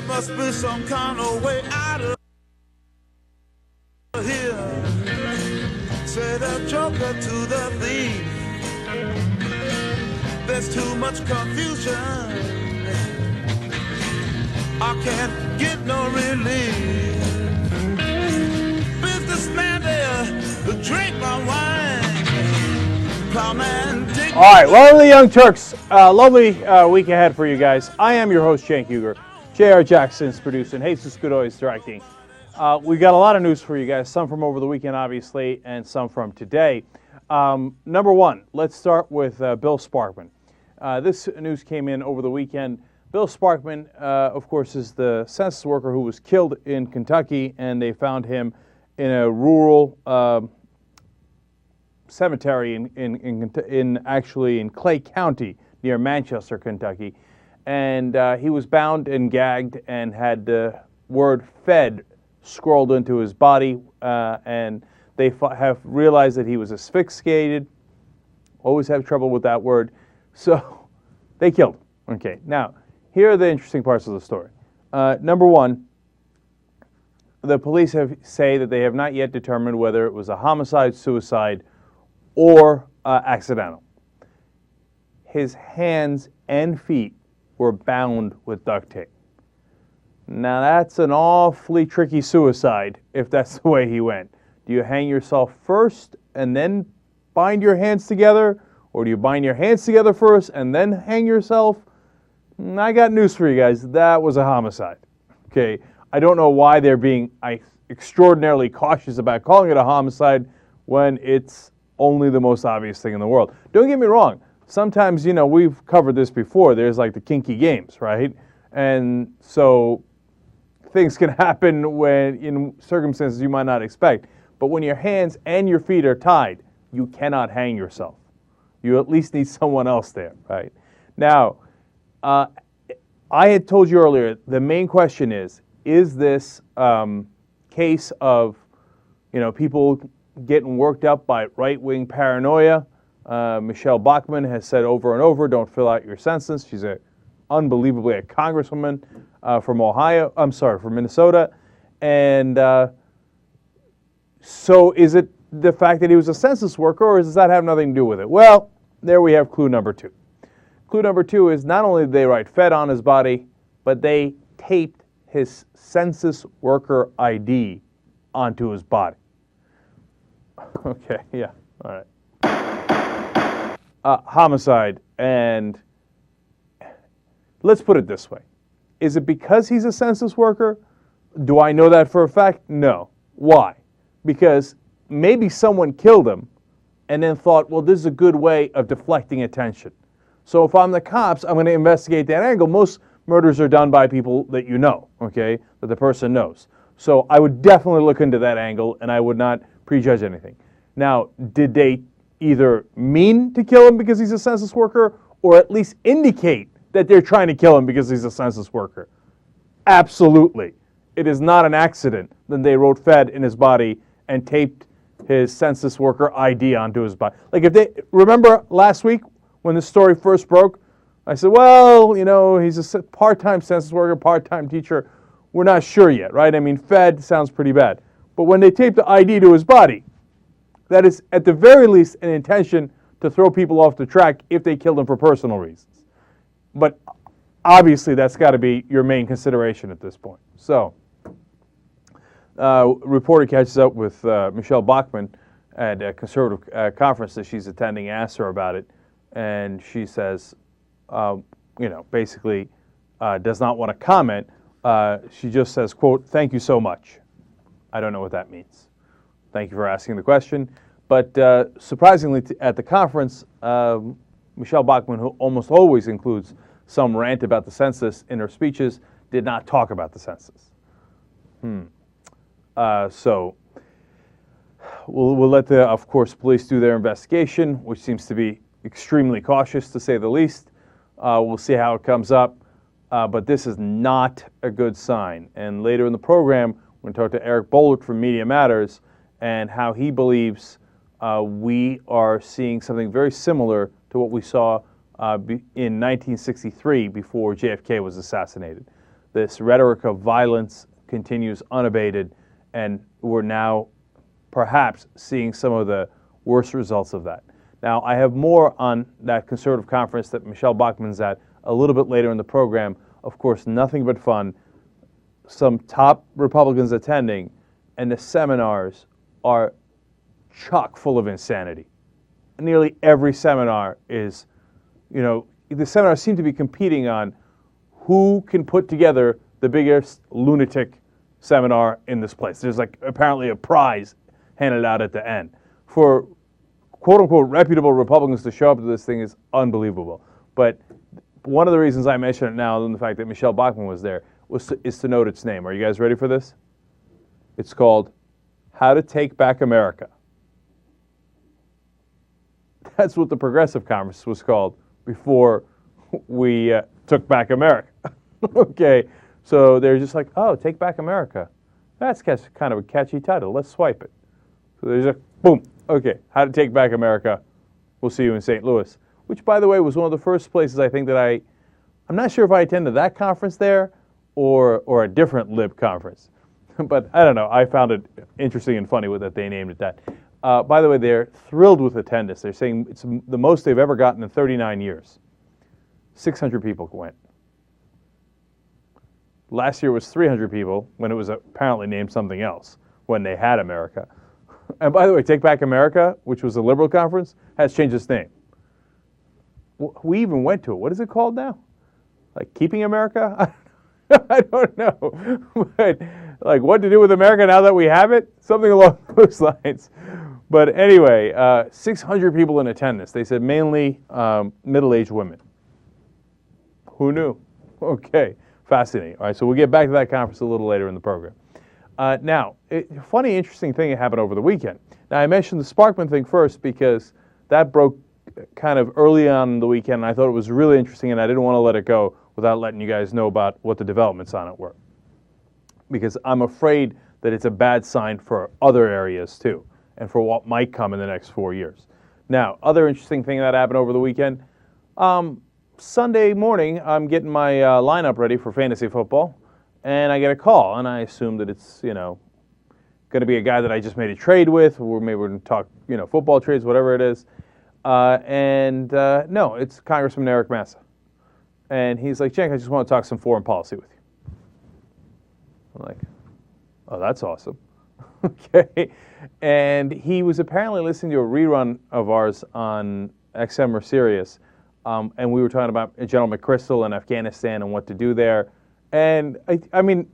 must be some kind of way out of here. Say the joker to the thief. There's too much confusion. I can't get no relief. Businessman there, drink my wine. Plowman, dig. All right, welcome to the Young Turks. Lovely week ahead for you guys. I am your host, Cenk Uygur. J.R. Jackson's producing, Jesus Godoy is directing. We got a lot of news for you guys, some from over the weekend, obviously, and some from today. Number one, let's start with Bill Sparkman. This news came in over the weekend. Bill Sparkman, of course, is the census worker who was killed in Kentucky, and they found him in a rural cemetery in Clay County near Manchester, Kentucky. And he was bound and gagged and had the word "fed" scrolled into his body, and they have realized that he was asphyxiated. Always have trouble with that word. So they killed him. Okay, now, here are the interesting parts of the story. Number one, the police say that they have not yet determined whether it was a homicide, suicide, or accidental. His hands and feet were bound with duct tape. Now that's an awfully tricky suicide if that's the way he went. Do you hang yourself first and then bind your hands together? Or do you bind your hands together first and then hang yourself? I got news for you guys. That was a homicide. Okay, I don't know why they're being extraordinarily cautious about calling it a homicide when it's only the most obvious thing in the world. Don't get me wrong. Sometimes, you know, we've covered this before. There's like the kinky games, right? And so things can happen when in circumstances you might not expect. But when your hands and your feet are tied, you cannot hang yourself. You at least need someone else there, right? Now, I had told you earlier, the main question is this case of, you know, people getting worked up by right-wing paranoia? Michelle Bachmann has said over and over, don't fill out your census. She's unbelievably a congresswoman from Minnesota. And so is it the fact that he was a census worker, or does that have nothing to do with it? Well, there we have clue number two. Clue number two is not only did they write "fed" on his body, but they taped his census worker ID onto his body. Okay, yeah, all right. Homicide, and let's put it this way. Is it because he's a census worker? Do I know that for a fact? No. Why? Because maybe someone killed him and then thought, well, this is a good way of deflecting attention. So if I'm the cops, I'm going to investigate that angle. Most murders are done by people that you know, okay, that the person knows. So I would definitely look into that angle, and I would not prejudge anything. Now, did they either mean to kill him because he's a census worker, or at least indicate that they're trying to kill him because he's a census worker? Absolutely. It is not an accident that they wrote "fed" in his body and taped his census worker ID onto his body. Like, if they remember last week when this story first broke, I said, well, you know, he's a part-time census worker, part-time teacher. We're not sure yet, right? I mean, "fed" sounds pretty bad. But when they taped the ID to his body, that is at the very least an intention to throw people off the track if they killed him for personal reasons. But obviously that's got to be your main consideration at this point. So, reporter catches up with Michelle Bachmann at a conservative conference that she's attending, asks her about it, and she says, basically does not want to comment. She just says, quote, "Thank you so much." I don't know what that means. Thank you for asking the question. But surprisingly, at the conference, Michelle Bachmann, who almost always includes some rant about the census in her speeches, did not talk about the census. So we'll let the, of course, police do their investigation, which seems to be extremely cautious, to say the least. We'll see how it comes up. But this is not a good sign. And later in the program, we're going to talk to Eric Bollert from Media Matters and how he believes we are seeing something very similar to what we saw in 1963 before JFK was assassinated. This rhetoric of violence continues unabated, and we're now perhaps seeing some of the worst results of that. Now, I have more on that conservative conference that Michelle Bachmann's at a little bit later in the program. Of course, nothing but fun. Some top Republicans attending, and the seminars are chock full of insanity. Nearly every seminar is, the seminars seem to be competing on who can put together the biggest lunatic seminar in this place. There's like apparently a prize handed out at the end. For quote-unquote reputable Republicans to show up to this thing is unbelievable. But one of the reasons I mention it now, and the fact that Michelle Bachmann was there, is to note its name. Are you guys ready for this? It's called How to Take Back America. That's what the Progressive Conference was called before we took back America. Okay, so they're just like, oh, Take Back America. That's kind of a catchy title. Let's swipe it. So there's a boom. Okay, How to Take Back America. We'll see you in St. Louis, which, by the way, was one of the first places I think that I'm not sure if I attended that conference there or a different lib conference. But I don't know. I found it interesting and funny that they named it that. By the way, they're thrilled with attendance. They're saying it's the most they've ever gotten in 39 years. 600 people went. Last year was 300 people when it was apparently named something else when they had America. And by the way, Take Back America, which was a liberal conference, has changed its name. We even went to it. What is it called now? Like Keeping America? I don't know. But like what to do with America now that we have it? Something along those lines. But anyway, 600 people in attendance. They said mainly middle-aged women. Who knew? Okay, fascinating. All right, so we'll get back to that conference a little later in the program. Now, funny, interesting thing that happened over the weekend. Now, I mentioned the Sparkman thing first because that broke kind of early on in the weekend, and I thought it was really interesting, and I didn't want to let it go without letting you guys know about what the developments on it were. Because I'm afraid that it's a bad sign for other areas, too, and for what might come in the next 4 years. Now, other interesting thing that happened over the weekend, Sunday morning, I'm getting my lineup ready for fantasy football, and I get a call, and I assume that it's, going to be a guy that I just made a trade with, or maybe we're going to talk, football trades, whatever it is. No, it's Congressman Eric Massa. And he's like, Cenk, I just want to talk some foreign policy with you. I'm like, oh, that's awesome. Okay. And he was apparently listening to a rerun of ours on XM or Sirius, and we were talking about General McChrystal and Afghanistan and what to do there. And I mean,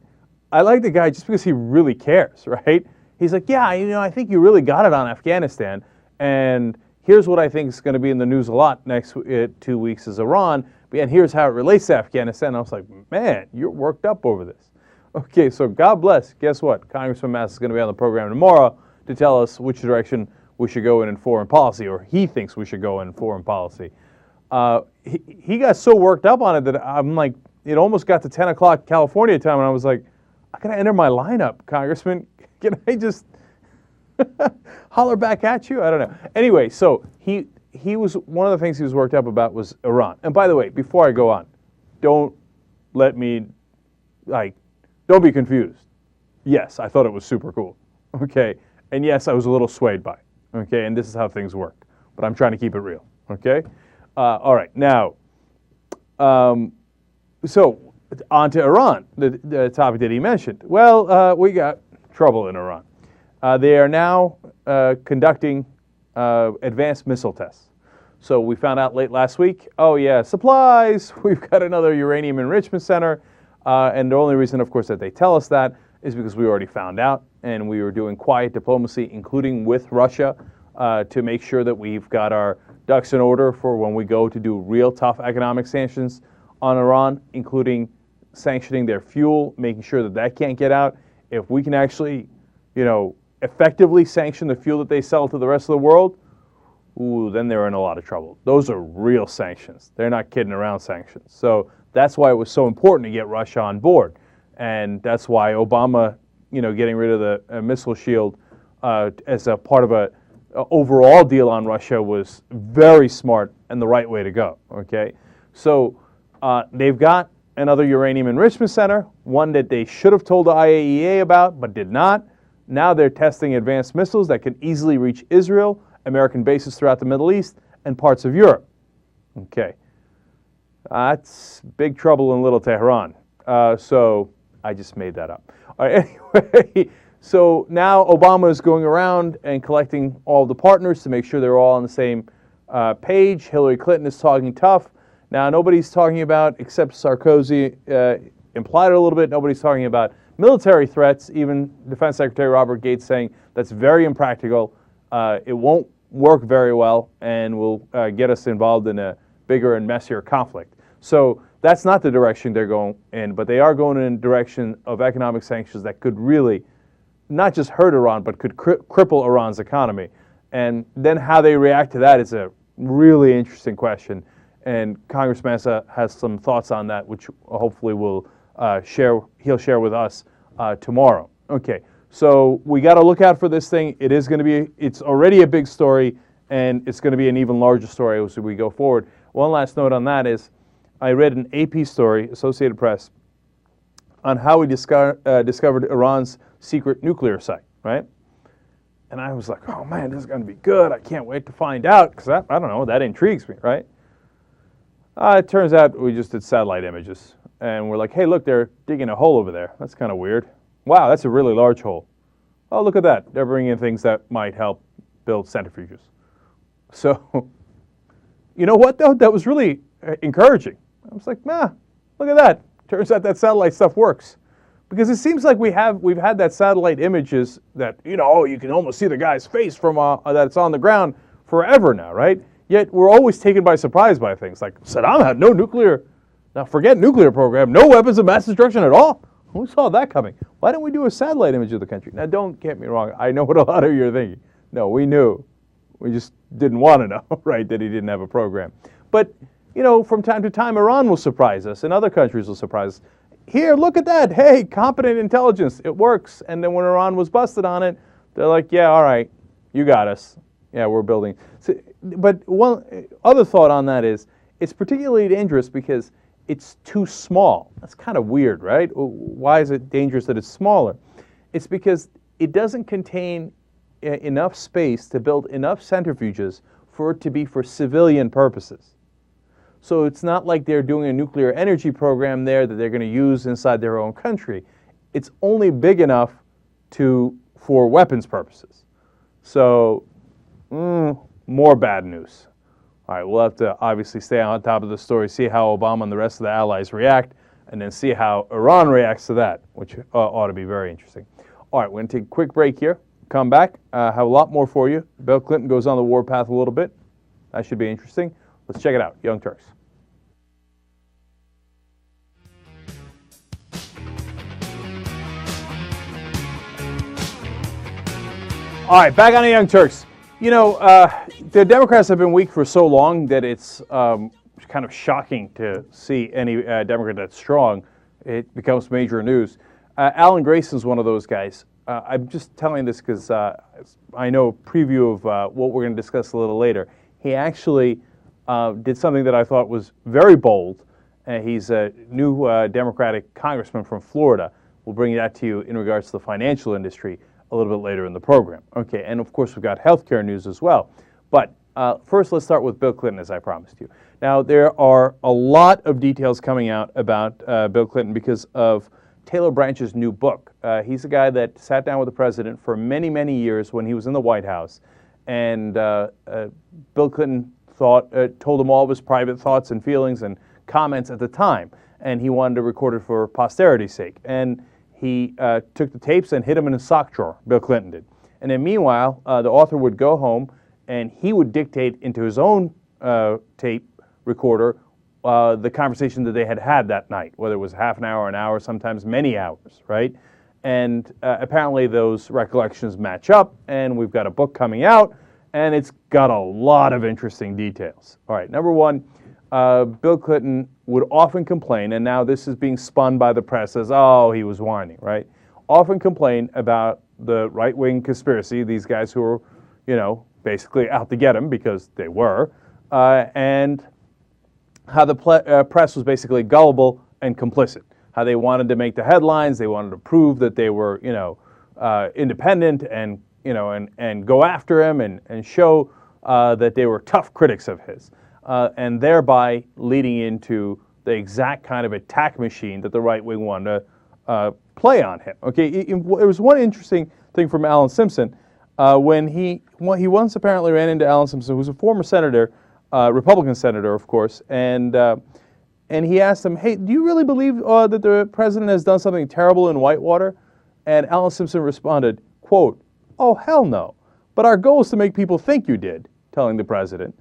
I like the guy just because he really cares, right? He's like, yeah, I think you really got it on Afghanistan, and here's what I think is going to be in the news a lot next 2 weeks is Iran, and here's how it relates to Afghanistan. And I was like, man, you're worked up over this. Okay, so God bless. Guess what? Congressman Massa is going to be on the program tomorrow to tell us which direction we should go in foreign policy, or he thinks we should go in foreign policy. He got so worked up on it that I'm like, it almost got to 10 o'clock California time, and I was like, I gotta enter my lineup, Congressman. Can I just holler back at you? I don't know. Anyway, so he was, one of the things he was worked up about was Iran. And by the way, before I go on, don't be confused. Yes, I thought it was super cool. Okay. And yes, I was a little swayed by it. Okay. And this is how things work. But I'm trying to keep it real. Okay. All right. Now, so on to Iran, the topic that he mentioned. Well, we got trouble in Iran. They are now conducting advanced missile tests. So we found out late last week, oh yeah, supplies, we've got another uranium enrichment center. And the only reason, of course, that they tell us that is because we already found out, and we were doing quiet diplomacy, including with Russia, to make sure that we've got our ducks in order for when we go to do real tough economic sanctions on Iran, including sanctioning their fuel, making sure that that can't get out. If we can actually, effectively sanction the fuel that they sell to the rest of the world, ooh, then they're in a lot of trouble. Those are real sanctions. They're not kidding around sanctions. So that's why it was so important to get Russia on board. And that's why Obama, getting rid of the missile shield as a part of a overall deal on Russia was very smart and the right way to go, okay? So they've got another uranium enrichment center, one that they should have told the IAEA about but did not. Now they're testing advanced missiles that can easily reach Israel, American bases throughout the Middle East, and parts of Europe. Okay. That's big trouble in Little Tehran. So I just made that up. All right, anyway, so now Obama is going around and collecting all the partners to make sure they're all on the same page. Hillary Clinton is talking tough. Now, nobody's talking about, except Sarkozy implied it a little bit, nobody's talking about military threats, even Defense Secretary Robert Gates saying that's very impractical. It won't work very well and will get us involved in a bigger and messier conflict. So that's not the direction they're going in, but they are going in the direction of economic sanctions that could really not just hurt Iran, but could cripple Iran's economy. And then how they react to that is a really interesting question. And Congressman Massa has some thoughts on that, which hopefully he'll share with us tomorrow. Okay, so we got to look out for this thing. It's already a big story, and it's going to be an even larger story as we go forward. One last note on that is, I read an AP story, Associated Press, on how we discovered Iran's secret nuclear site, right? And I was like, oh man, this is going to be good. I can't wait to find out, because I don't know, that intrigues me, right? It turns out we just did satellite images, and we're like, hey, look, they're digging a hole over there. That's kind of weird. Wow, that's a really large hole. Oh, look at that. They're bringing in things that might help build centrifuges. So, you know what, though? That was really encouraging. I was like, nah, look at that. Turns out that satellite stuff works. Because it seems like we've had that satellite images that, you can almost see the guy's face from that's on the ground forever now, right? Yet we're always taken by surprise by things. Like Saddam had no nuclear, now forget nuclear program, no weapons of mass destruction at all. Who saw that coming? Why don't we do a satellite image of the country? Now don't get me wrong, I know what a lot of you are thinking. No, we knew. We just didn't want to know, right, that he didn't have a program. But from time to time, Iran will surprise us, and other countries will surprise us. Here, look at that. Hey, competent intelligence. It works. And then when Iran was busted on it, they're like, yeah, all right, you got us. Yeah, we're building. So, but one other thought on that is, it's particularly dangerous because it's too small. That's kind of weird, right? Why is it dangerous that it's smaller? It's because it doesn't contain enough space to build enough centrifuges for it to be for civilian purposes. So it's not like they're doing a nuclear energy program there that they're going to use inside their own country. It's only big enough for weapons purposes. So, more bad news. All right, we'll have to obviously stay on top of the story, see how Obama and the rest of the allies react, and then see how Iran reacts to that, which ought to be very interesting. All right, we're going to take a quick break here. Come back, have a lot more for you. Bill Clinton goes on the warpath a little bit. That should be interesting. Let's check it out. Young Turks. All right, back on the Young Turks. The Democrats have been weak for so long that it's kind of shocking to see any Democrat that's strong. It becomes major news. Alan Grayson's one of those guys. I'm just telling this because I know a preview of what we're going to discuss a little later. He actually did something that I thought was very bold. He's a new Democratic congressman from Florida. We'll bring that to you in regards to the financial industry a little bit later in the program. Okay, and of course we've got healthcare news as well. But first let's start with Bill Clinton, as I promised you. Now there are a lot of details coming out about Bill Clinton because of Taylor Branch's new book. He's a guy that sat down with the president for many, many years when he was in the White House. And Bill Clinton told him all of his private thoughts and feelings and comments at the time. And he wanted to record it for posterity's sake. And he took the tapes and hid them in his sock drawer, Bill Clinton did. And then meanwhile, the author would go home and he would dictate into his own tape recorder the conversation that they had that night, whether it was half an hour, sometimes many hours, right? And apparently those recollections match up, and we've got a book coming out, and it's got a lot of interesting details. All right, number one, Bill Clinton would often complain, and now this is being spun by the press as, oh, he was whining, right? Often complain about the right-wing conspiracy, these guys who were, basically out to get him because they were, and how the press was basically gullible and complicit. How they wanted to make the headlines, they wanted to prove that they were, independent and, and go after him and show that they were tough critics of his, and thereby leading into the exact kind of attack machine that the right wing wanted to play on him. Okay, there was one interesting thing from Alan Simpson when he once apparently ran into Alan Simpson, who was a former senator, Republican senator, of course, and he asked him, "Hey, do you really believe that the president has done something terrible in Whitewater?" And Alan Simpson responded, quote, "Oh, hell no. But our goal is to make people think you did," telling the president.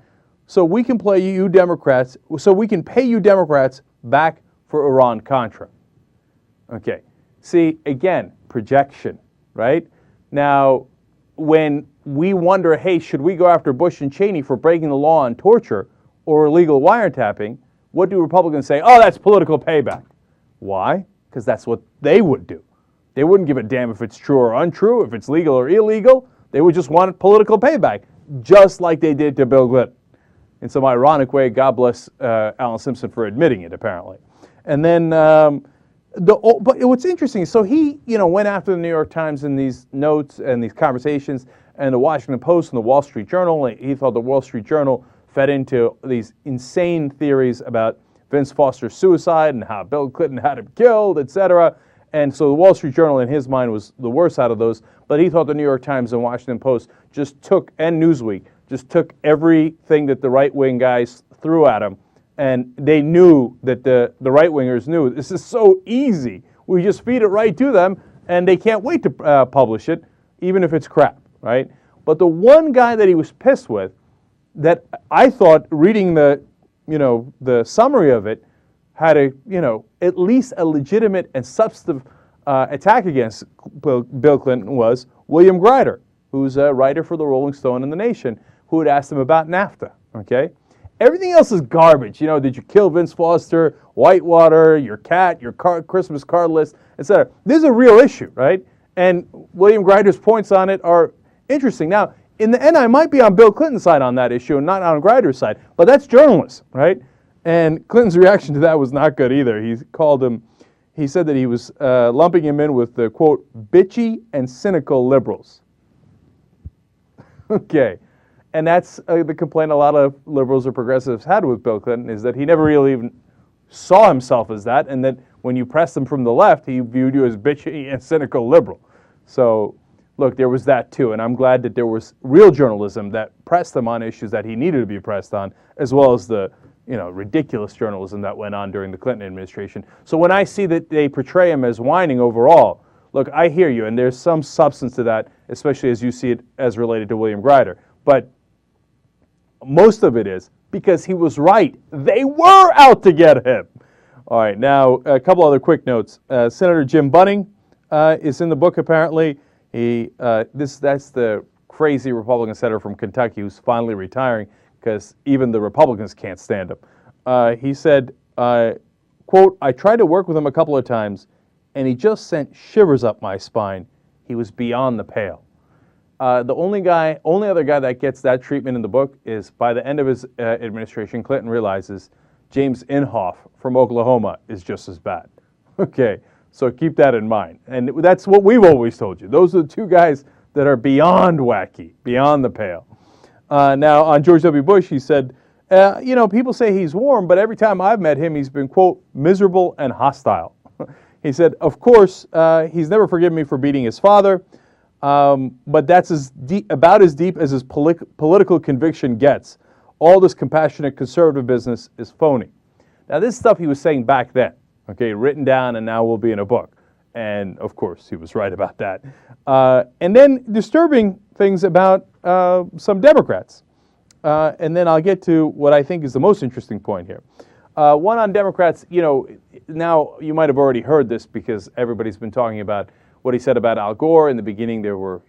So we can pay you Democrats back for Iran-Contra. Okay. See, again, projection, right? Now, when we wonder, hey, should we go after Bush and Cheney for breaking the law on torture or illegal wiretapping, what do Republicans say? Oh, that's political payback. Why? Because that's what they would do. They wouldn't give a damn if it's true or untrue, if it's legal or illegal. They would just want political payback, just like they did to Bill Clinton. In some ironic way, God bless Alan Simpson for admitting it, apparently. And then, but what's interesting, so he, went after the New York Times in these notes and these conversations, and the Washington Post and the Wall Street Journal. He thought the Wall Street Journal fed into these insane theories about Vince Foster's suicide and how Bill Clinton had him killed, etc. And so the Wall Street Journal, in his mind, was the worst out of those. But he thought the New York Times and Washington Post and Newsweek just took everything that the right-wing guys threw at him, and they knew that the right-wingers knew this is so easy. We just feed it right to them, and they can't wait to publish it, even if it's crap, right? But the one guy that he was pissed with, that I thought, reading the summary of it, had at least a legitimate and substantive attack against Bill Clinton, was William Greider, who's a writer for the Rolling Stone and The Nation, who had asked him about NAFTA. Okay, everything else is garbage. Did you kill Vince Foster, Whitewater, your cat, your Christmas card list, etc. This is a real issue, right? And William Greider's points on it are interesting. Now, in the end, I might be on Bill Clinton's side on that issue and not on Greider's side, but that's journalism, right? And Clinton's reaction to that was not good either. He said that he was lumping him in with the, quote, bitchy and cynical liberals. Okay. And that's the complaint a lot of liberals or progressives had with Bill Clinton, is that he never really even saw himself as that, and that when you pressed him from the left, he viewed you as bitchy and cynical liberal. So, look, there was that too, and I'm glad that there was real journalism that pressed him on issues that he needed to be pressed on, as well as the ridiculous journalism that went on during the Clinton administration. So when I see that they portray him as whining overall, look, I hear you, and there's some substance to that, especially as you see it as related to William Greider. But most of it is because he was right. They were out to get him. All right, now a couple other quick notes. Senator Jim Bunning is in the book, apparently. That's the crazy Republican senator from Kentucky who's finally retiring, because even the Republicans can't stand him. He said, quote, "I tried to work with him a couple of times, and he just sent shivers up my spine. He was beyond the pale." The only other guy that gets that treatment in the book is, by the end of his administration, Clinton realizes James Inhofe from Oklahoma is just as bad. Okay, so keep that in mind. And that's what we've always told you. Those are the two guys that are beyond wacky, beyond the pale. Now, on George W. Bush, he said, people say he's warm, but every time I've met him, he's been, quote, miserable and hostile. He said, of course, he's never forgiven me for beating his father, but that's about as deep as his political conviction gets. All this compassionate conservative business is phony. Now, this stuff he was saying back then, okay, written down and now will be in a book. And, of course, he was right about that. And then disturbing things about some Democrats. And then I'll get to what I think is the most interesting point here. One on Democrats, now you might have already heard this because everybody's been talking about what he said about Al Gore. In the beginning, they were,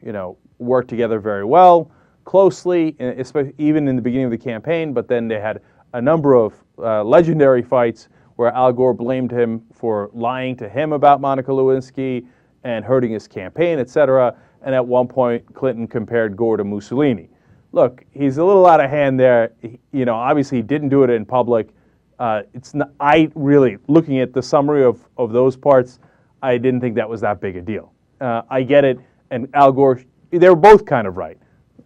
worked together very well, closely, especially even in the beginning of the campaign, but then they had a number of legendary fights where Al Gore blamed him for lying to him about Monica Lewinsky and hurting his campaign, etc. And at one point, Clinton compared Gore to Mussolini. Look, he's a little out of hand there. Obviously he didn't do it in public, It's not, I really, looking at the summary of those parts, I didn't think that was that big a deal. I get it, and Al Gore, they were both kind of right.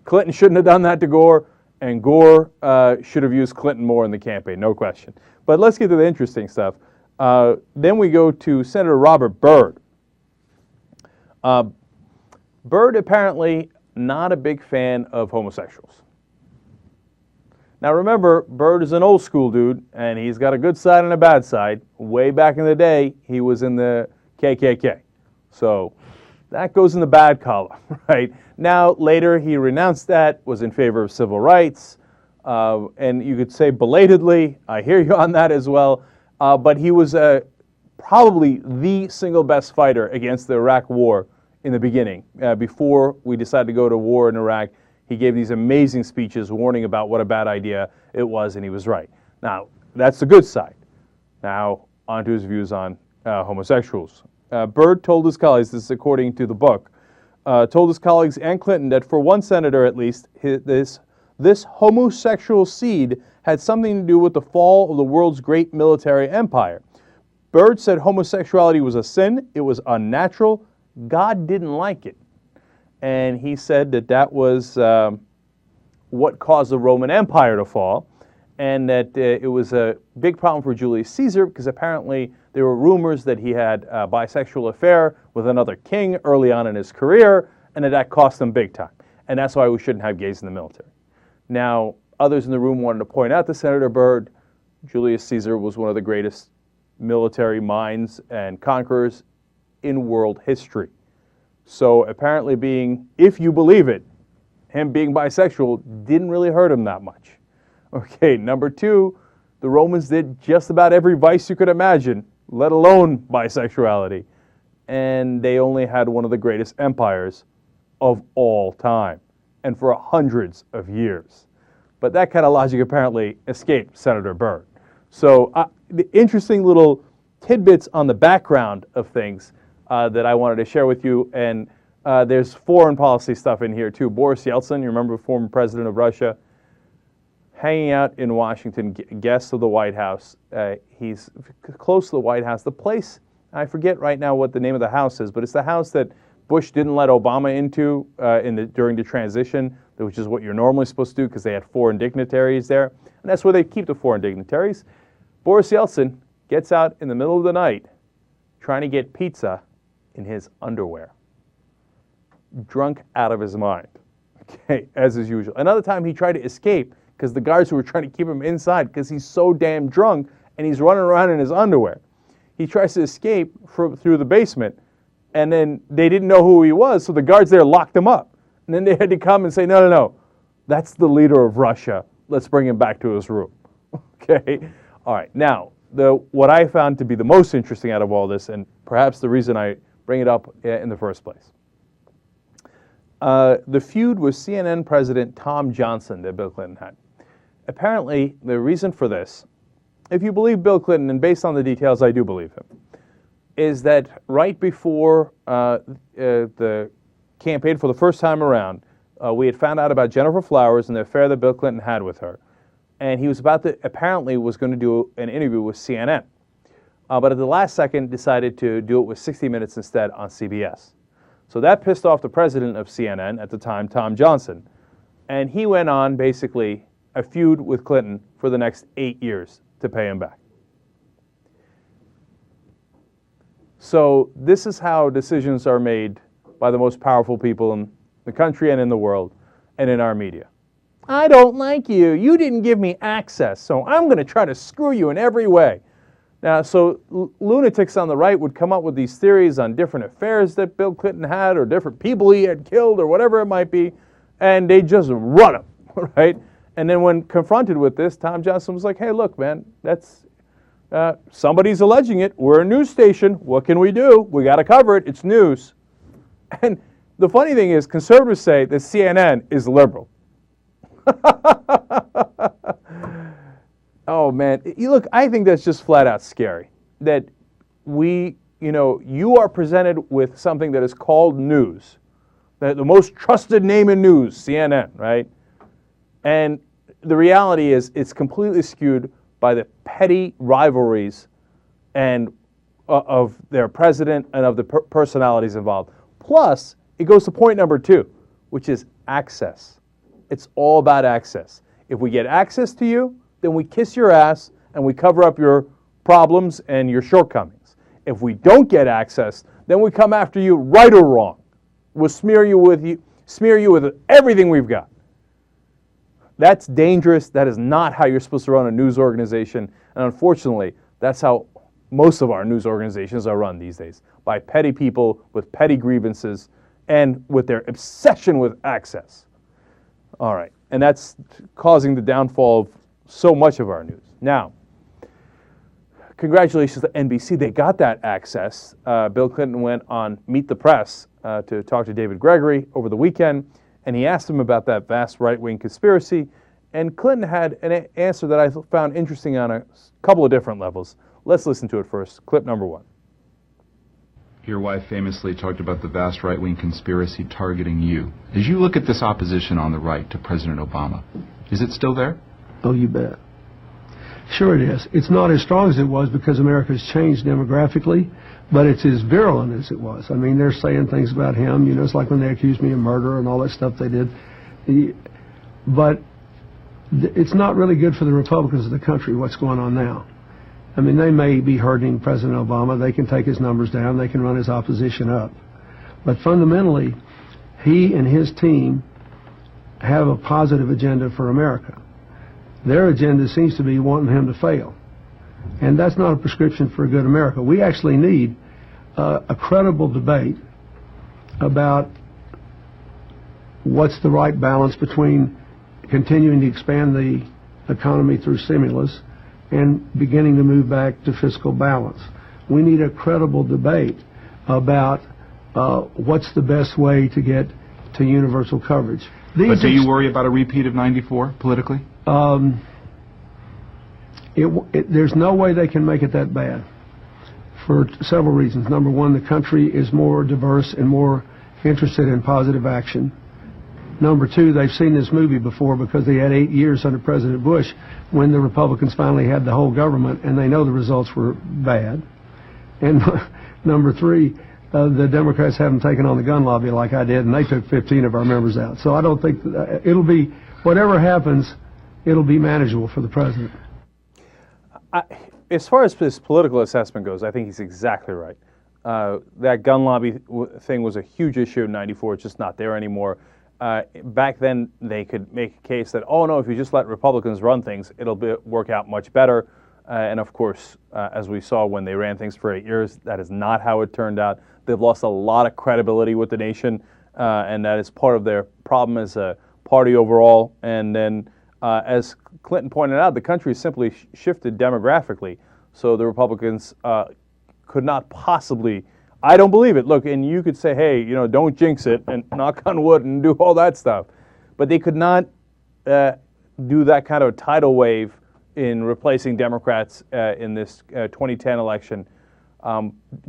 Clinton shouldn't have done that to Gore, and Gore should have used Clinton more in the campaign, no question. But let's get to the interesting stuff. Then we go to Senator Robert Byrd. Byrd apparently not a big fan of homosexuals. Now remember, Byrd is an old school dude, and he's got a good side and a bad side. Way back in the day, he was in the KKK. So that goes in the bad column, right? Now, later, he renounced that, was in favor of civil rights, and you could say belatedly, I hear you on that as well, but he was probably the single best fighter against the Iraq War in the beginning. Before we decided to go to war in Iraq, he gave these amazing speeches warning about what a bad idea it was, and he was right. Now, that's the good side. Now, on to his views on homosexuals. Byrd told his colleagues, this is according to the book, told his colleagues and Clinton that for one senator at least, this homosexual seed had something to do with the fall of the world's great military empire. Byrd said homosexuality was a sin, it was unnatural, God didn't like it. And he said that that was what caused the Roman Empire to fall, and that it was a big problem for Julius Caesar because apparently there were rumors that he had a bisexual affair with another king early on in his career, and that cost him big time. And that's why we shouldn't have gays in the military. Now, others in the room wanted to point out to Senator Byrd, Julius Caesar was one of the greatest military minds and conquerors in world history. So apparently being, if you believe it, him being bisexual didn't really hurt him that much. Okay, number two, the Romans did just about every vice you could imagine, let alone bisexuality. And they only had one of the greatest empires of all time, and for hundreds of years. But that kind of logic apparently escaped Senator Byrd. So the interesting little tidbits on the background of things that I wanted to share with you, and there's foreign policy stuff in here too. Boris Yeltsin, you remember, former president of Russia, hanging out in Washington, guest of the White House. He's close to the White House. The place, I forget right now what the name of the house is, but it's the house that Bush didn't let Obama into during the transition, which is what you're normally supposed to do because they had foreign dignitaries there. And that's where they keep the foreign dignitaries. Boris Yeltsin gets out in the middle of the night trying to get pizza in his underwear. Drunk out of his mind, okay, as is usual. Another time he tried to escape because the guards were trying to keep him inside because he's so damn drunk and he's running around in his underwear. He tries to escape through the basement, and then they didn't know who he was, so the guards there locked him up. And then they had to come and say, no, no, no, that's the leader of Russia. Let's bring him back to his room. Okay? All right. Now, what I found to be the most interesting out of all this, and perhaps the reason I bring it up in the first place, the feud with CNN President Tom Johnson that Bill Clinton had. Apparently, the reason for this, if you believe Bill Clinton, and based on the details, I do believe him, is that right before the campaign for the first time around, we had found out about Jennifer Flowers and the affair that Bill Clinton had with her. And he was apparently was going to do an interview with CNN. But at the last second decided to do it with 60 Minutes instead on CBS. So that pissed off the president of CNN at the time, Tom Johnson. And he went on basically a feud with Clinton for the next 8 years to pay him back. So this is how decisions are made by the most powerful people in the country and in the world and in our media. I don't like you. You didn't give me access, so I'm going to try to screw you in every way. Now, so lunatics on the right would come up with these theories on different affairs that Bill Clinton had or different people he had killed or whatever it might be, and they just run them, right? And then when confronted with this, Tom Johnson was like, hey, look, man, that's somebody's alleging it. We're a news station. What can we do? We got to cover it. It's news. And the funny thing is, conservatives say that CNN is liberal. Oh, man. Look, I think that's just flat out scary. That you are presented with something that is called news. The most trusted name in news, CNN, right? And the reality is it's completely skewed by the petty rivalries and of their president and of the personalities involved. Plus, it goes to point number 2, which is access. It's all about access. If we get access to you, then we kiss your ass and we cover up your problems and your shortcomings. If we don't get access, then we come after you, right or wrong. We'll smear you with everything we've got. That's dangerous. That is not how you're supposed to run a news organization. And unfortunately, that's how most of our news organizations are run these days, by petty people with petty grievances and with their obsession with access. All right. And that's causing the downfall of so much of our news. Now, congratulations to NBC. They got that access. Bill Clinton went on Meet the Press to talk to David Gregory over the weekend, and he asked him about that vast right-wing conspiracy. And Clinton had an answer that I found interesting on a couple of different levels. Let's listen to it first. Clip number 1. Your wife famously talked about the vast right-wing conspiracy targeting you. As you look at this opposition on the right to President Obama, is it still there? Oh, you bet. Sure it is. It's not as strong as it was because America's changed demographically, but it's as virulent as it was. I mean, they're saying things about him. You know, it's like when they accused me of murder and all that stuff they did. But it's not really good for the Republicans of the country what's going on now. I mean, they may be hurting President Obama. They can take his numbers down. They can run his opposition up. But fundamentally, he and his team have a positive agenda for America. Their agenda seems to be wanting him to fail. And that's not a prescription for a good America. We actually need a credible debate about what's the right balance between continuing to expand the economy through stimulus and beginning to move back to fiscal balance. We need a credible debate about what's the best way to get to universal coverage. But do you worry about a repeat of '94 politically? There's no way they can make it that bad for several reasons. Number one, the country is more diverse and more interested in positive action. Number two, they've seen this movie before because they had 8 years under President Bush when the Republicans finally had the whole government, and they know the results were bad. And number three, the Democrats haven't taken on the gun lobby like I did, and they took 15 of our members out. So I don't think it'll be, whatever happens, it'll be manageable for the president. As far as his political assessment goes, I think he's exactly right. That gun lobby thing was a huge issue in '94. It's just not there anymore. Back then, they could make a case that, oh no, if you just let Republicans run things, it'll work out much better. And of course, as we saw when they ran things for 8 years, that is not how it turned out. They've lost a lot of credibility with the nation, and that is part of their problem as a party overall. And then, as Clinton pointed out, the country simply shifted demographically, so the Republicans could not possibly. I don't believe it. Look, and you could say, hey, you know, don't jinx it and knock on wood and do all that stuff. But they could not do that kind of tidal wave in replacing Democrats in this 2010 election,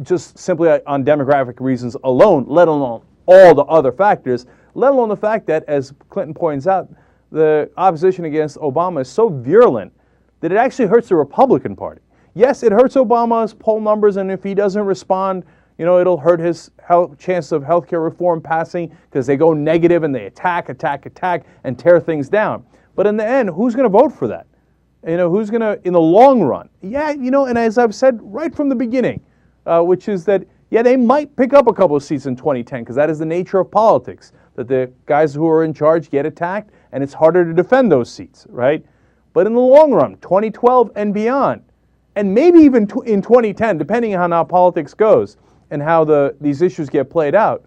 just simply on demographic reasons alone, let alone all the other factors, let alone the fact that, as Clinton points out, the opposition against Obama is so virulent that it actually hurts the Republican Party. Yes, it hurts Obama's poll numbers, and if he doesn't respond, you know, it'll hurt his chance of health care reform passing because they go negative and they attack, and tear things down. But in the end, who's going to vote for that? You know, who's going to, in the long run? Yeah, you know, and as I've said right from the beginning, which is that, yeah, they might pick up a couple of seats in 2010 because that is the nature of politics, that the guys who are in charge get attacked and it's harder to defend those seats, right? But in the long run, 2012 and beyond, and maybe even in 2010, depending on how politics goes, and how these issues get played out,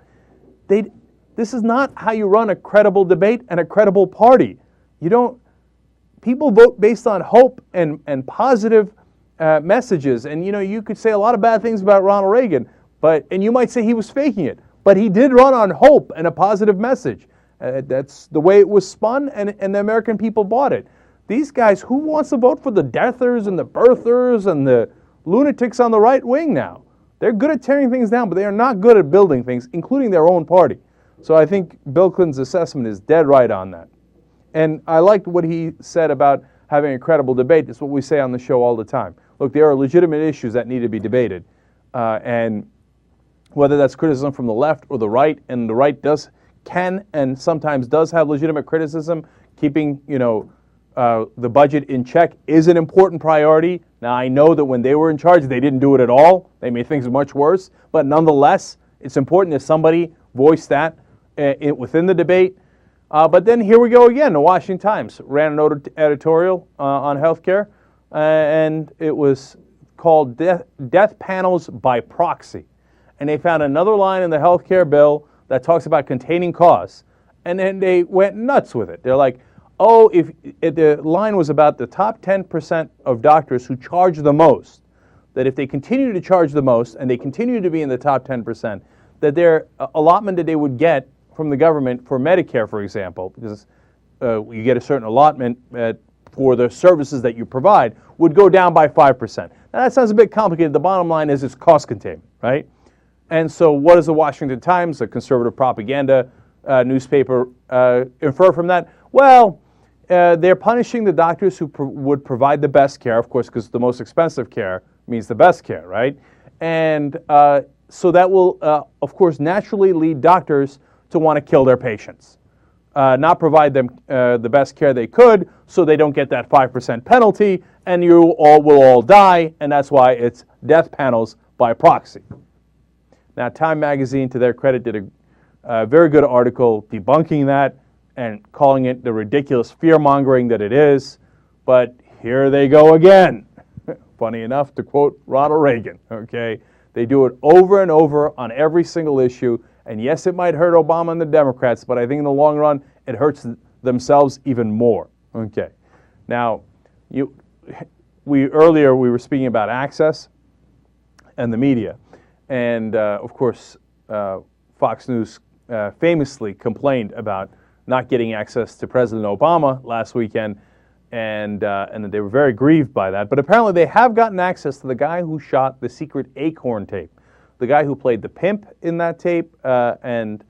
this is not how you run a credible debate and a credible party. You don't. People vote based on hope and positive messages. And you know, you could say a lot of bad things about Ronald Reagan, and you might say he was faking it, but he did run on hope and a positive message. That's the way it was spun, and the American people bought it. These guys, who wants to vote for the deathers and the birthers and the lunatics on the right wing now? They're good at tearing things down, but they are not good at building things, including their own party. So I think Bill Clinton's assessment is dead right on that. And I liked what he said about having a credible debate. That's what we say on the show all the time. Look, there are legitimate issues that need to be debated, and whether that's criticism from the left or the right, and the right can and sometimes does have legitimate criticism. Keeping the budget in check is an important priority. Now, I know that when they were in charge, they didn't do it at all. They made things much worse. But nonetheless, it's important that somebody voice that within the debate. But then here we go again. The Washington Times ran an editorial on healthcare, and it was called Death Panels by Proxy. And they found another line in the healthcare bill that talks about containing costs. And then they went nuts with it. They're like, oh, if the line was about the top 10% of doctors who charge the most, that if they continue to charge the most and they continue to be in the top 10%, that their allotment that they would get from the government for Medicare, for example, because you get a certain allotment for the services that you provide, would go down by 5%. Now, that sounds a bit complicated. The bottom line is it's cost containment, right? And so what does the Washington Times, a conservative propaganda newspaper, infer from that? Well, they're punishing the doctors who would provide the best care, of course, because the most expensive care means the best care, right? And so that will, of course, naturally lead doctors to want to kill their patients, not provide them the best care they could, so they don't get that 5% penalty, and you will all die, and that's why it's death panels by proxy. Now, Time Magazine, to their credit, did a very good article debunking that and calling it the ridiculous fear-mongering that it is. But here they go again. Funny enough, to quote Ronald Reagan, okay? They do it over and over on every single issue. And yes, it might hurt Obama and the Democrats, but I think in the long run, it hurts themselves even more, okay? Now, earlier we were speaking about access and the media. And, of course, Fox News famously complained about not getting access to President Obama last weekend, and they were very grieved by that. But apparently they have gotten access to the guy who shot the secret Acorn tape, the guy who played the pimp in that tape, and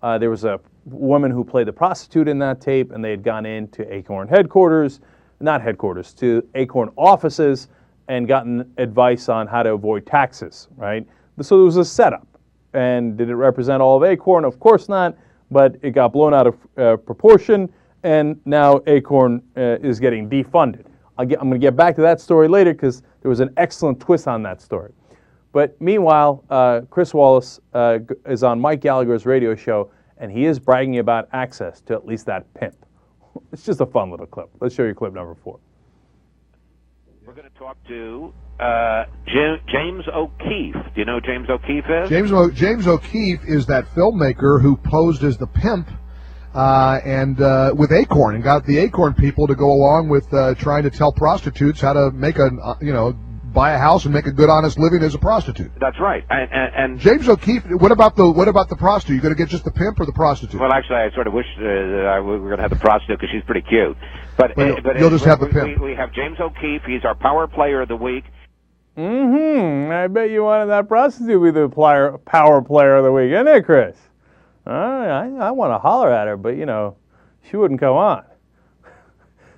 there was a woman who played the prostitute in that tape, and they had gone into Acorn headquarters, not headquarters, to Acorn offices and gotten advice on how to avoid taxes, right? So there was a setup. And did it represent all of Acorn? Of course not, but it got blown out of proportion, and now Acorn is getting defunded. I'm going to get back to that story later because there was an excellent twist on that story. But meanwhile, Chris Wallace is on Mike Gallagher's radio show, and he is bragging about access to at least that pimp. It's just a fun little clip. Let's show you clip number 4. We're going to talk to James O'Keefe. Do you know who James O'Keefe is? James O'Keefe is that filmmaker who posed as the pimp and with Acorn and got the Acorn people to go along with trying to tell prostitutes how to make buy a house and make a good, honest living as a prostitute. That's right. And James O'Keefe. What about the prostitute? You going to get just the pimp or the prostitute? Well, actually, I sort of wish we were going to have the prostitute because she's pretty cute. But you'll just have the pimp. We have James O'Keefe. He's our power player of the week. I bet you wanted that prostitute to be the power player of the week, isn't it, Chris? I want to holler at her, but, she wouldn't come on.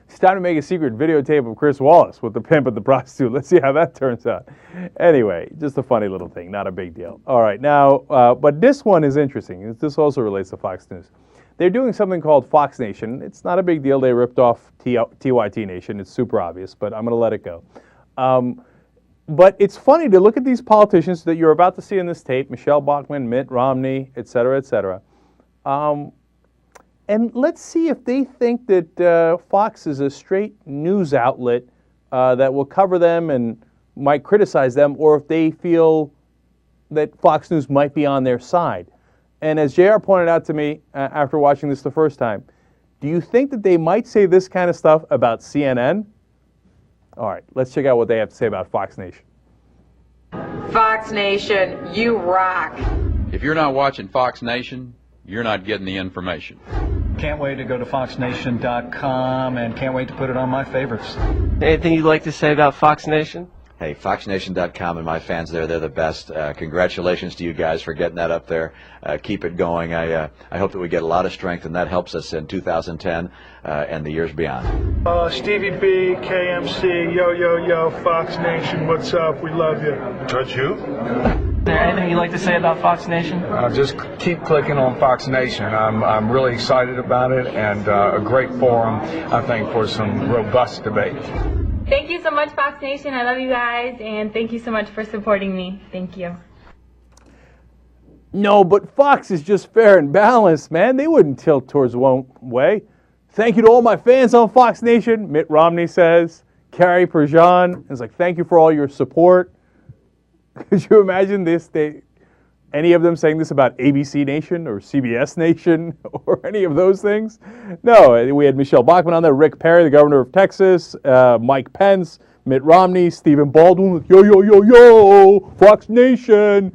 It's time to make a secret videotape of Chris Wallace with the pimp and the prostitute. Let's see how that turns out. Anyway, just a funny little thing, not a big deal. All right, now, but this one is interesting. This also relates to Fox News. They're doing something called Fox Nation. It's not a big deal. They ripped off TYT Nation. It's super obvious, but I'm going to let it go. But it's funny to look at these politicians that you're about to see in this tape, Michelle Bachmann, Mitt Romney, et cetera, et cetera. And let's see if they think that Fox is a straight news outlet that will cover them and might criticize them, or if they feel that Fox News might be on their side. And as JR pointed out to me after watching this the first time, do you think that they might say this kind of stuff about CNN? All right, let's check out what they have to say about Fox Nation. Fox Nation, you rock. If you're not watching Fox Nation, you're not getting the information. Can't wait to go to foxnation.com and can't wait to put it on my favorites. Anything you'd like to say about Fox Nation? Hey, FoxNation.com and my fans there, they're the best. Congratulations to you guys for getting that up there. Keep it going. I hope that we get a lot of strength, and that helps us in 2010 and the years beyond. Stevie B, KMC, yo, Fox Nation, what's up? We love you. Touch you? Is there anything you'd like to say about Fox Nation? Just keep clicking on Fox Nation. I'm really excited about it, and a great forum, I think, for some robust debate. Thank you so much, Fox Nation. I love you guys, and thank you so much for supporting me. Thank you. No, but Fox is just fair and balanced, man. They wouldn't tilt towards one way. Thank you to all my fans on Fox Nation, Mitt Romney says. Carrie Perjean is like, thank you for all your support. Could you imagine this? Any of them saying this about ABC Nation or CBS Nation or any of those things? No, we had Michelle Bachmann on there, Rick Perry, the governor of Texas, Mike Pence, Mitt Romney, Stephen Baldwin, yo, Fox Nation.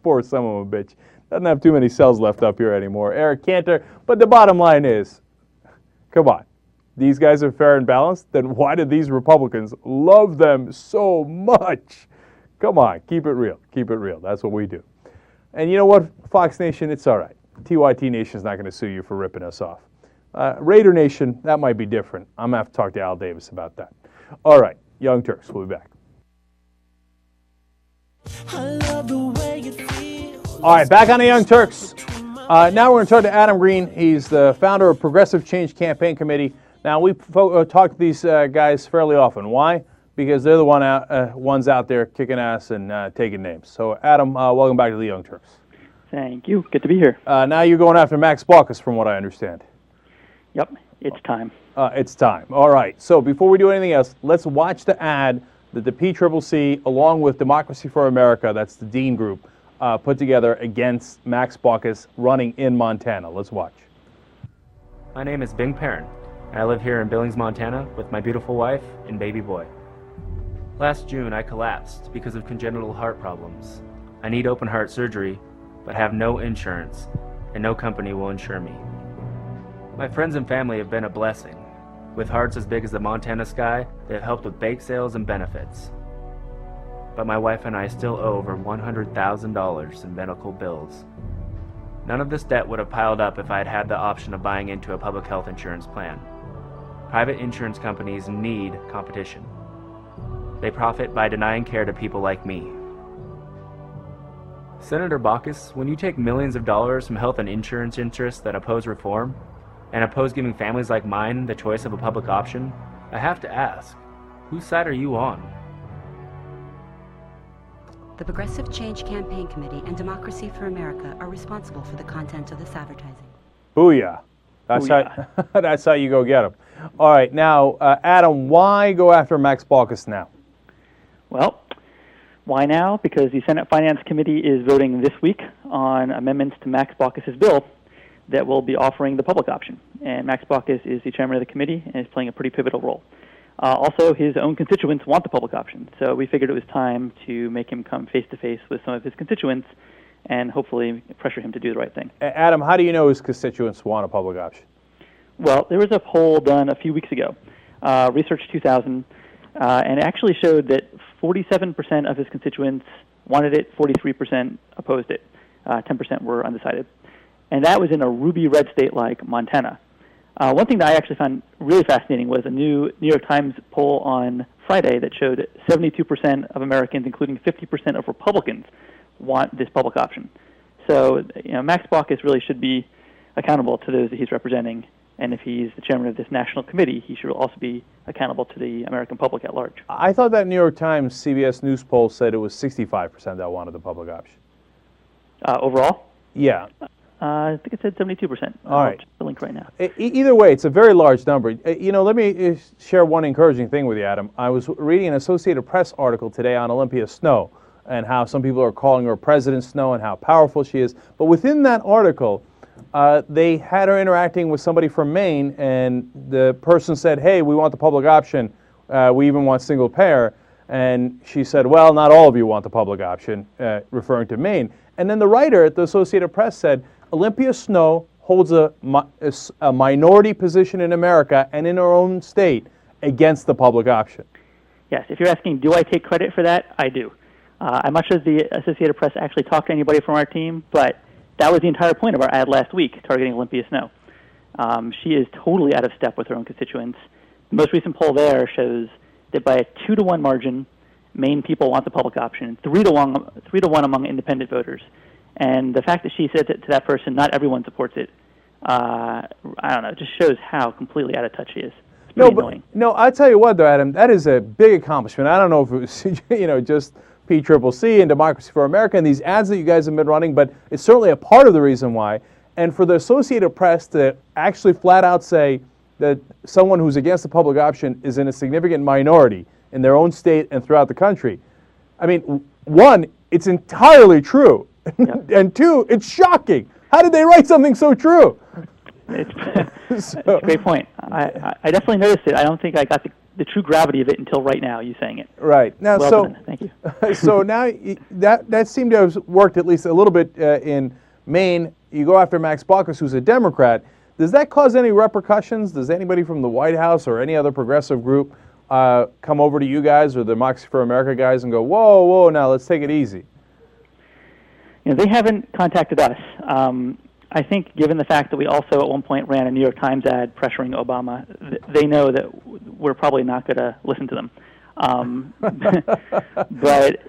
Poor son of a bitch. Doesn't have too many cells left up here anymore. Eric Cantor. But the bottom line is, come on. These guys are fair and balanced, then why do these Republicans love them so much? Come on, keep it real. Keep it real. That's what we do. And you know what, Fox Nation, it's all right. TYT Nation's not going to sue you for ripping us off. Raider Nation, that might be different. I'm going to have to talk to Al Davis about that. All right, Young Turks, we'll be back. All right, back on the Young Turks. Now we're going to talk to Adam Green. He's the founder of Progressive Change Campaign Committee. Now, we talk to these guys fairly often. Why? Because they're the ones out there kicking ass and taking names. So, Adam, welcome back to the Young Turks. Thank you. Good to be here. Now you're going after Max Baucus, from what I understand. Yep, it's time. It's time. All right. So before we do anything else, let's watch the ad that the PCCC, along with Democracy for America, that's the Dean Group, put together against Max Baucus running in Montana. Let's watch. My name is Bing Perrin, and I live here in Billings, Montana, with my beautiful wife and baby boy. Last June, I collapsed because of congenital heart problems. I need open heart surgery, but have no insurance, and no company will insure me. My friends and family have been a blessing. With hearts as big as the Montana sky, they have helped with bake sales and benefits. But my wife and I still owe over $100,000 in medical bills. None of this debt would have piled up if I had had the option of buying into a public health insurance plan. Private insurance companies need competition. They profit by denying care to people like me. Senator Baucus, when you take millions of dollars from health and insurance interests that oppose reform, and oppose giving families like mine the choice of a public option, I have to ask, whose side are you on? The Progressive Change Campaign Committee and Democracy for America are responsible for the content of this advertising. Booyah. That's how you go get them. All right, now, Adam, why go after Max Baucus now? Well, why now? Because the Senate Finance Committee is voting this week on amendments to Max Baucus' bill that will be offering the public option. And Max Baucus is the chairman of the committee and is playing a pretty pivotal role. Also, his own constituents want the public option, so we figured it was time to make him come face-to-face with some of his constituents and hopefully pressure him to do the right thing. Adam, how do you know his constituents want a public option? Well, there was a poll done a few weeks ago, Research 2000, and it actually showed that 47% of his constituents wanted it, 43% opposed it, 10% were undecided. And that was in a ruby red state like Montana. One thing that I actually found really fascinating was a new New York Times poll on Friday that showed 72% of Americans, including 50% of Republicans, want this public option. So, Max Baucus really should be accountable to those that he's representing, and if he's the chairman of this national committee, he should also be accountable to the American public at large. I thought that New York Times CBS News poll said it was 65% that wanted the public option. Overall? Yeah. I think it said 72%. All right. The link right now. Either way, it's a very large number. Let me share one encouraging thing with you, Adam. I was reading an Associated Press article today on Olympia Snowe and how some people are calling her President Snow and how powerful she is. But within that article, they had her interacting with somebody from Maine, and the person said, hey, we want the public option. We even want single payer. And she said, well, not all of you want the public option, referring to Maine. And then the writer at the Associated Press said, Olympia Snowe holds a minority position in America and in her own state against the public option. Yes, if you're asking, do I take credit for that? I do. I'm not sure the Associated Press actually talked to anybody from our team, but that was the entire point of our ad last week targeting Olympia Snow. She is totally out of step with her own constituents. The most recent poll there shows that by a 2-to-1 margin, Maine people want the public option, 3-to-1 among independent voters. And the fact that she said to that person, not everyone supports it, I don't know, it just shows how completely out of touch she is. It's pretty annoying. No, I'll tell you what, though, Adam, that is a big accomplishment. I don't know if it was, just PCCC and Democracy for America and these ads that you guys have been running, but it's certainly a part of the reason why. And for the Associated Press to actually flat out say that someone who's against the public option is in a significant minority in their own state and throughout the country. I mean, one, it's entirely true. Yep. And two, it's shocking. How did they write something so true? It's a great point. I definitely noticed it. I don't think I got the true gravity of it until right now, you saying it. Right. Now, well done. Thank you. So now that seemed to have worked at least a little bit in Maine. You go after Max Baucus, who's a Democrat. Does that cause any repercussions? Does anybody from the White House or any other progressive group come over to you guys or the Democracy for America guys and go, whoa, now let's take it easy? They haven't contacted us. I think given the fact that we also at one point ran a New York Times ad pressuring Obama, they know that we're probably not going to listen to them. But,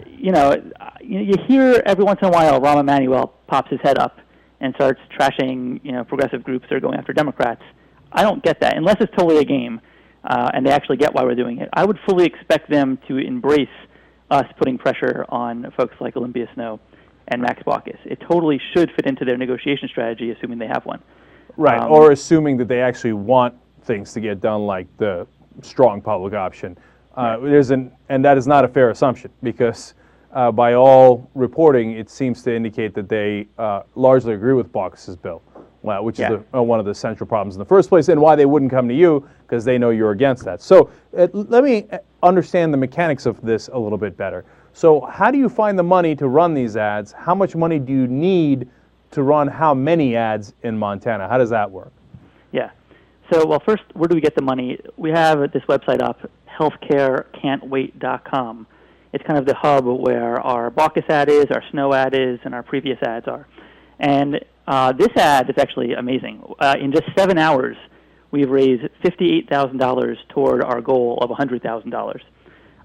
you hear every once in a while Rahm Emanuel pops his head up and starts trashing, progressive groups that are going after Democrats. I don't get that, unless it's totally a game and they actually get why we're doing it. I would fully expect them to embrace us putting pressure on folks like Olympia Snow and Max Baucus. It totally should fit into their negotiation strategy, assuming they have one. Right, or assuming that they actually want things to get done like the strong public option. And that is not a fair assumption because by all reporting, it seems to indicate that they largely agree with Baucus's bill, which is one of the central problems in the first place, and why they wouldn't come to you because they know you're against that. So let me understand the mechanics of this a little bit better. So how do you find the money to run these ads? How much money do you need to run how many ads in Montana? How does that work? Yeah. So, well, first, where do we get the money? We have this website up, healthcarecan'twait.com. It's kind of the hub where our Baucus ad is, our Snow ad is, and our previous ads are. And this ad is actually amazing. In just 7 hours, we've raised $58,000 toward our goal of $100,000.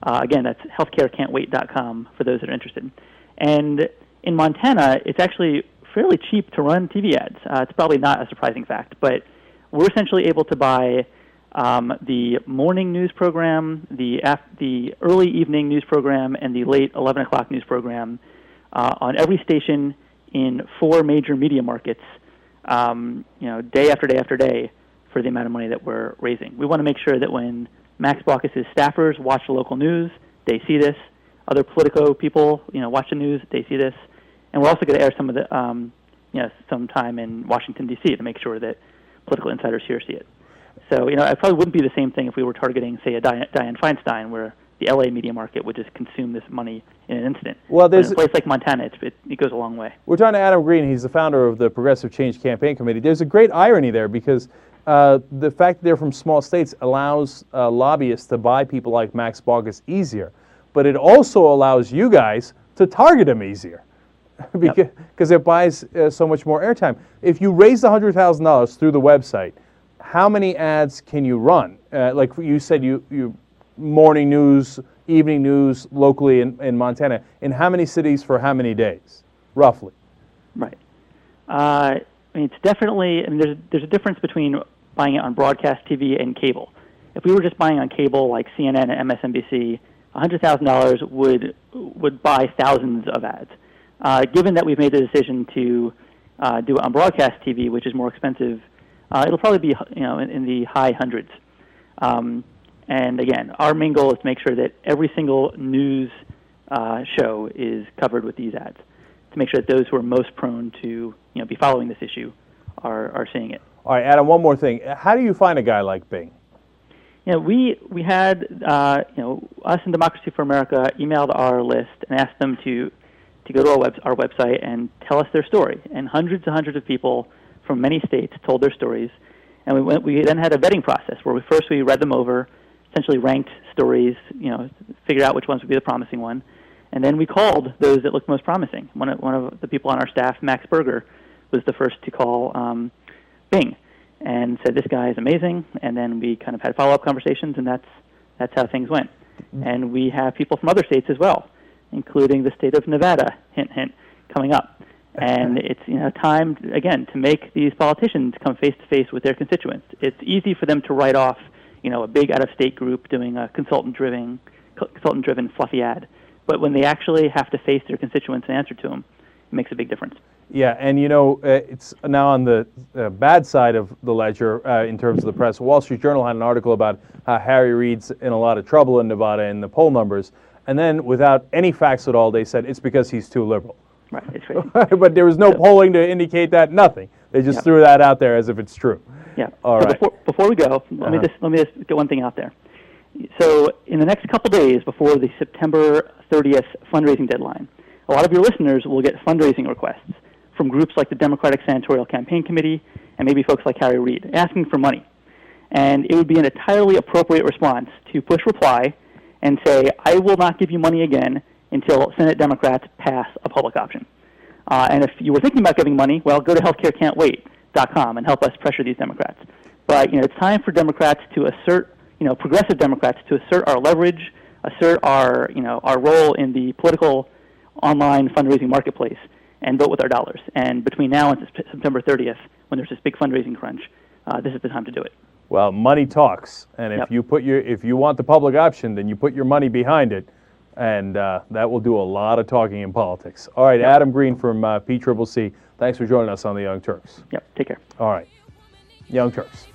Again, that's healthcarecan'twait.com for those that are interested. And in Montana, it's actually fairly cheap to run TV ads. It's probably not a surprising fact, but we're essentially able to buy the morning news program, the early evening news program, and the late 11 o'clock news program on every station in 4 major media markets, day after day after day for the amount of money that we're raising. We want to make sure that when Max Baucus's staffers watch the local news, they see this. Other Politico people, watch the news, they see this. And we're also going to air some of the, some time in Washington, D.C. to make sure that political insiders here see it. So, it probably wouldn't be the same thing if we were targeting, say, a Dianne Feinstein, where the L.A. media market would just consume this money in an instant. Well, in a place like Montana, it goes a long way. We're talking to Adam Green. He's the founder of the Progressive Change Campaign Committee. There's a great irony there because the fact that they're from small states allows lobbyists to buy people like Max Baucus easier, but it also allows you guys to target them easier because it buys so much more airtime. If you raise $100,000 through the website, how many ads can you run? Like you said, you morning news, evening news locally in Montana. In how many cities for how many days, roughly? Right. It's definitely. There's a difference between buying it on broadcast TV and cable. If we were just buying on cable like CNN and MSNBC, $100,000 would buy thousands of ads. Given that we've made the decision to do it on broadcast TV, which is more expensive, it'll probably be in the high hundreds. And again, our main goal is to make sure that every single news show is covered with these ads, to make sure that those who are most prone to be following this issue are seeing it. All right, Adam, one more thing. How do you find a guy like Bing? We had us in Democracy for America emailed our list and asked them to go to our website and tell us their story. And hundreds and hundreds of people from many states told their stories. And we then had a vetting process where we read them over, essentially ranked stories, figured out which ones would be the promising one, and then we called those that looked most promising. One of the people on our staff, Max Berger, was the first to call Bing and said, this guy is amazing, and then we kind of had follow-up conversations, and that's how things went. And we have people from other states as well, including the state of Nevada, hint, hint, coming up. And it's time, again, to make these politicians come face-to-face with their constituents. It's easy for them to write off, a big out-of-state group doing a consultant-driven fluffy ad. But when they actually have to face their constituents and answer to them, it makes a big difference. Yeah, and it's now on the bad side of the ledger in terms of the press. Wall Street Journal had an article about how Harry Reid's in a lot of trouble in Nevada in the poll numbers, and then without any facts at all, they said it's because he's too liberal. Right, it's crazy. But there was no polling to indicate that. Nothing. They just threw that out there as if it's true. Yeah. All so right. Before we go, let me just get one thing out there. So in the next couple days before the September 30th fundraising deadline, a lot of your listeners will get fundraising requests from groups like the Democratic Senatorial Campaign Committee and maybe folks like Harry Reid asking for money. And it would be an entirely appropriate response to push reply and say, I will not give you money again until Senate Democrats pass a public option. And if you were thinking about giving money, well, go to healthcarecan'twait.com and help us pressure these Democrats. But it's time for Democrats to assert, progressive Democrats to assert our leverage, assert our role in the political online fundraising marketplace, and vote with our dollars. And between now and September 30th, when there's this big fundraising crunch, this is the time to do it. Well, money talks, and if you want the public option, then you put your money behind it, and that will do a lot of talking in politics. All right, Adam Green from PCCC, thanks for joining us on the Young Turks. Yep, take care. All right, Young Turks.